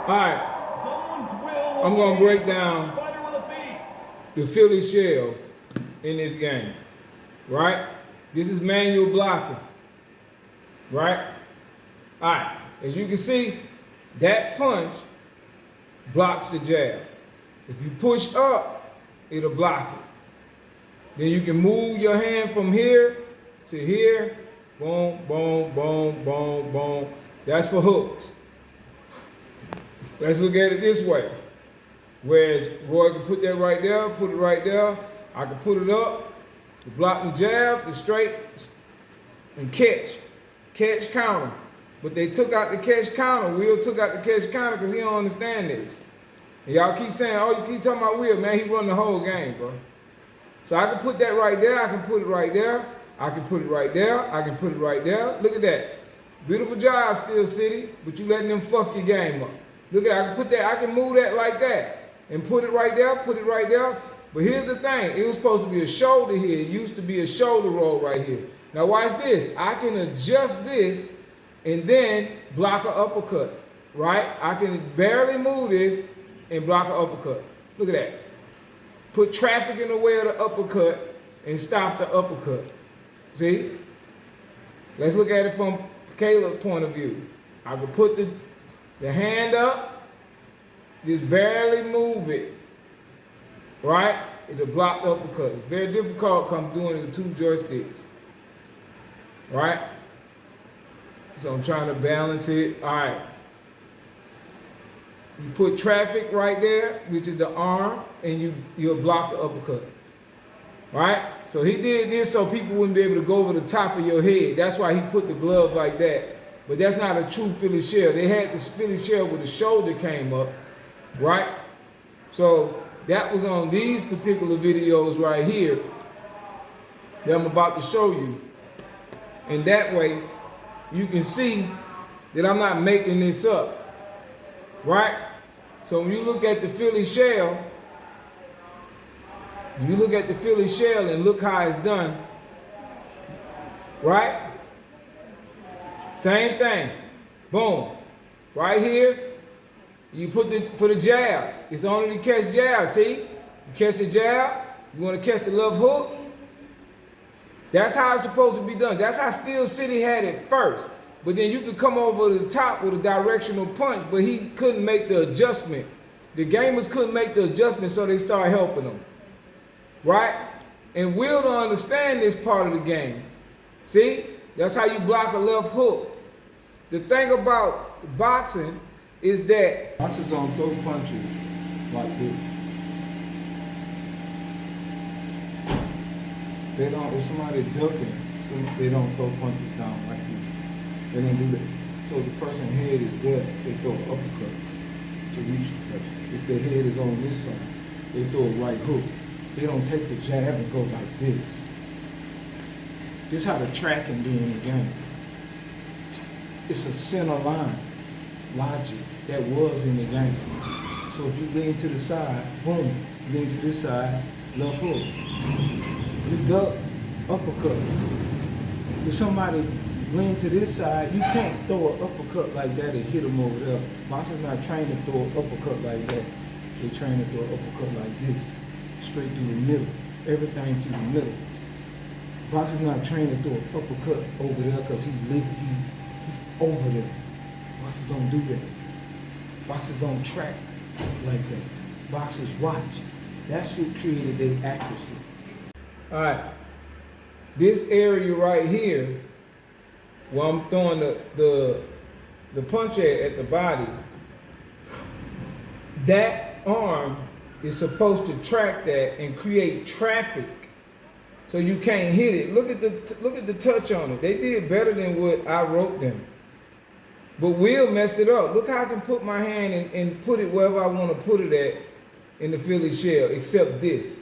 All right, I'm going to break down the Philly shell in this game, right? This is manual blocking, right? All right, as you can see, that punch blocks the jab. If you push up, it'll block it. Then you can move your hand from here to here. Boom, boom, boom, boom, boom. That's for hooks. Let's look at it this way. Whereas Roy can put that right there, put it right there. I can put it up, the block and jab, the straight, and catch. Catch counter. But they took out the catch counter. Will took out the catch counter because he don't understand this. And y'all keep saying, oh, you keep talking about Will, man, he run the whole game, bro. So I can put that right there, I can put it right there, I can put it right there, I can put it right there. Look at that. Beautiful job, Steel City, but you letting them fuck your game up. Look at that, I can put that, I can move that like that. And put it right there, put it right there. But here's the thing, it was supposed to be a shoulder here. It used to be a shoulder roll right here. Now watch this, I can adjust this and then block an uppercut, right? I can barely move this and block an uppercut. Look at that. Put traffic in the way of the uppercut and stop the uppercut. See? Let's look at it from Caleb's point of view. I could put the hand up, just barely move it, right? It'll block the uppercut. It's very difficult because I'm doing it with two joysticks, right? So I'm trying to balance it. All right. You put traffic right there, which is the arm, and you'll block the uppercut. Right? So he did this so people wouldn't be able to go over the top of your head. That's why he put the glove like that. But that's not a true Philly shell. They had this Philly shell where the shoulder came up, right? So that was on these particular videos right here that I'm about to show you. And that way, you can see that I'm not making this up. Right? So when you look at the Philly shell, and look how it's done, right? Same thing. Boom. Right here, you put for the jabs. It's only to catch jabs, see? You catch the jab, you want to catch the left hook. That's how it's supposed to be done. That's how Steel City had it first. But then you could come over the top with a directional punch, but he couldn't make the adjustment. The gamers couldn't make the adjustment, so they started helping him. Right? And Will don't understand this part of the game. See? That's how you block a left hook. The thing about boxing is that boxers don't throw punches like this. They don't, if somebody ducking, they don't throw punches down like this. They don't do that. So the person's head is there, they throw an uppercut to reach the person. If their head is on this side, they throw a right hook. They don't take the jab and go like this. This is how the tracking do in the game. It's a center line logic that was in the game. So if you lean to the side, boom, lean to this side, left hook. You duck, uppercut. If somebody lean to this side, you can't throw an uppercut like that and hit them over there. Boxers not trained to throw an uppercut like that. They train to throw an uppercut like this, straight through the middle, everything to the middle. Boxers not trained to throw an uppercut over there because he over there. Boxers don't do that. Boxers don't track like that. Boxers watch. That's what created their accuracy. All right, this area right here, where I'm throwing the punch at the body, that arm is supposed to track that and create traffic, so you can't hit it. Look at the touch on it. They did better than what I wrote them. But Will messed it up. Look how I can put my hand and put it wherever I want to put it at in the Philly shell, except this.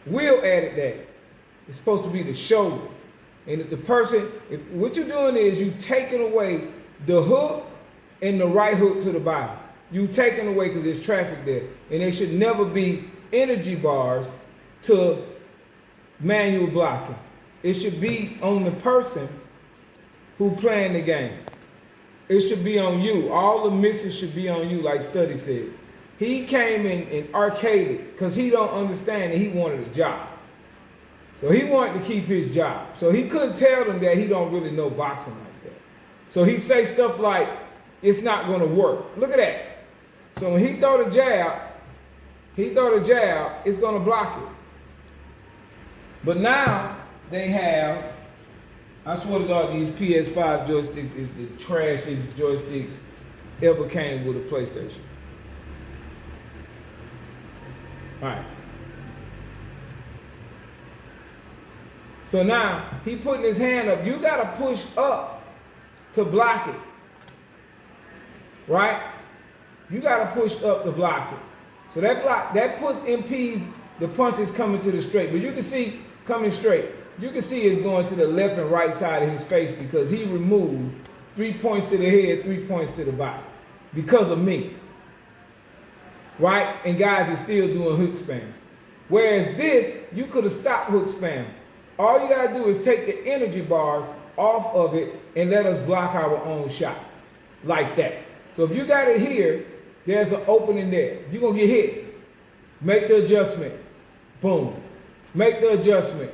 Will added that. It's supposed to be the shoulder. And if the person, what you're doing is you taking away the hook and the right hook to the body. You taking away because there's traffic there. And there should never be energy bars to manual blocking. It should be on the person who playing the game. it should be on you. All the misses should be on you, like Study said. He came in and arcaded because he don't understand that he wanted a job. So he wanted to keep his job. So he couldn't tell them that he don't really know boxing like that. So he say stuff like, it's not going to work. Look at that. So when he throw the jab, it's going to block it. But now they have, I swear to God, these PS5 joysticks is the trashiest joysticks ever came with a PlayStation. All right. So now he putting his hand up. You got to push up to block it. Right? You got to push up to block it. So that impedes the punches coming to the straight. But you can see coming straight. You can see it's going to the left and right side of his face because he removed 3 points to the head, 3 points to the body because of me. Right? And guys are still doing hook spam. Whereas this, you could have stopped hook spam. All you got to do is take the energy bars off of it and let us block our own shots. Like that. So if you got it here, there's an opening there. You're going to get hit. Make the adjustment. Boom. Make the adjustment.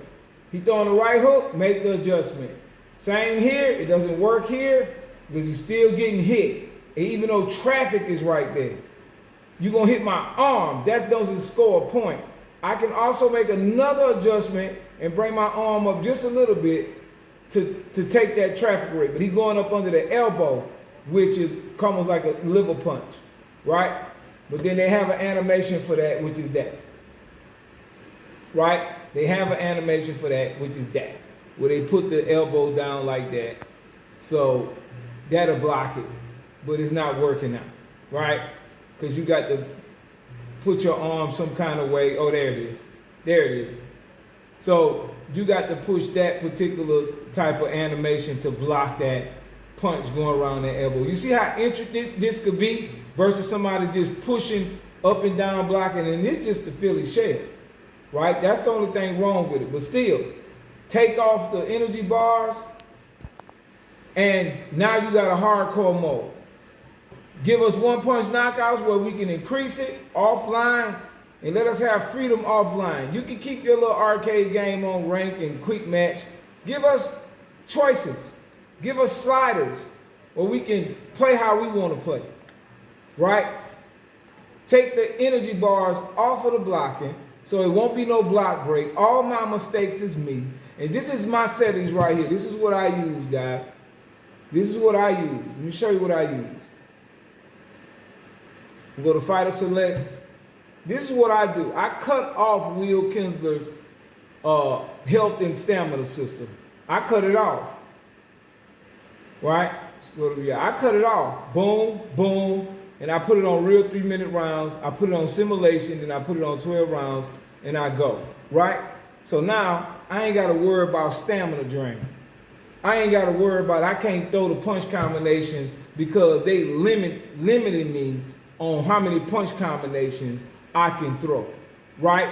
He throwing the right hook, make the adjustment. Same here. It doesn't work here because you're still getting hit. And even though traffic is right there, you're going to hit my arm. That doesn't score a point. I can also make another adjustment and bring my arm up just a little bit to take that traffic rate. But he's going up under the elbow, which is almost like a liver punch, right? But then they have an animation for that, which is that, right? They have an animation for that, which is that, where they put the elbow down like that. So that'll block it, but it's not working out, right? Because you got to put your arm some kind of way. Oh, there it is. There it is. So you got to push that particular type of animation to block that punch going around the elbow. You see how intricate this could be versus somebody just pushing up and down blocking, and it's just the Philly shell, right? That's the only thing wrong with it. But still, take off the energy bars, and now you got a hardcore mode. Give us one punch knockouts where we can increase it offline and let us have freedom offline. You can keep your little arcade game on rank and quick match. Give us choices. Give us sliders where we can play how we want to play, right? Take the energy bars off of the blocking so it won't be no block break. All my mistakes is me. And this is my settings right here. This is what I use, guys. This is what I use. Let me show you what I use. We go to Fighter Select. This is what I do. I cut off Will Kinsler's health and stamina system. I cut it off. Right? I cut it off. Boom, boom. And I put it on real 3-minute rounds. I put it on simulation, and I put it on 12 rounds, and I go. Right? So now, I ain't got to worry about stamina drain. I ain't got to worry about, I can't throw the punch combinations because they limited me on how many punch combinations I can throw, right?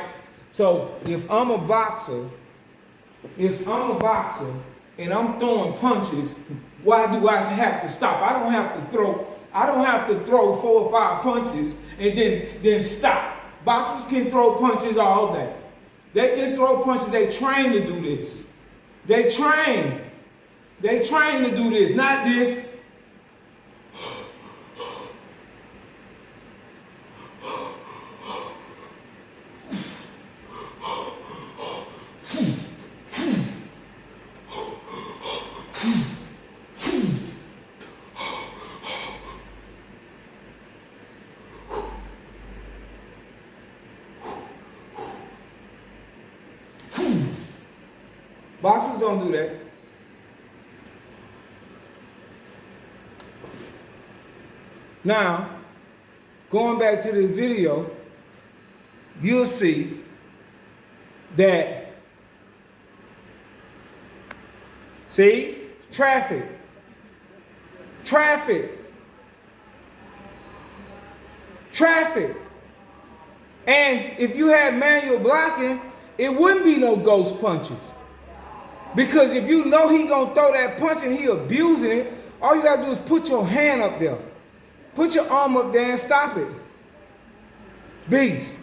So if I'm a boxer and I'm throwing punches, why do I have to stop? I don't have to throw 4 or 5 punches and then stop. Boxers can throw punches all day. They can throw punches. They train to do this. They train to do this, not this. Boxers don't do that. Now, going back to this video, you'll see that, see, traffic. And if you had manual blocking, it wouldn't be no ghost punches. Because if you know he gonna throw that punch and he abusing it, All you gotta do is put your hand up there. Put your arm up there and stop it. Beast.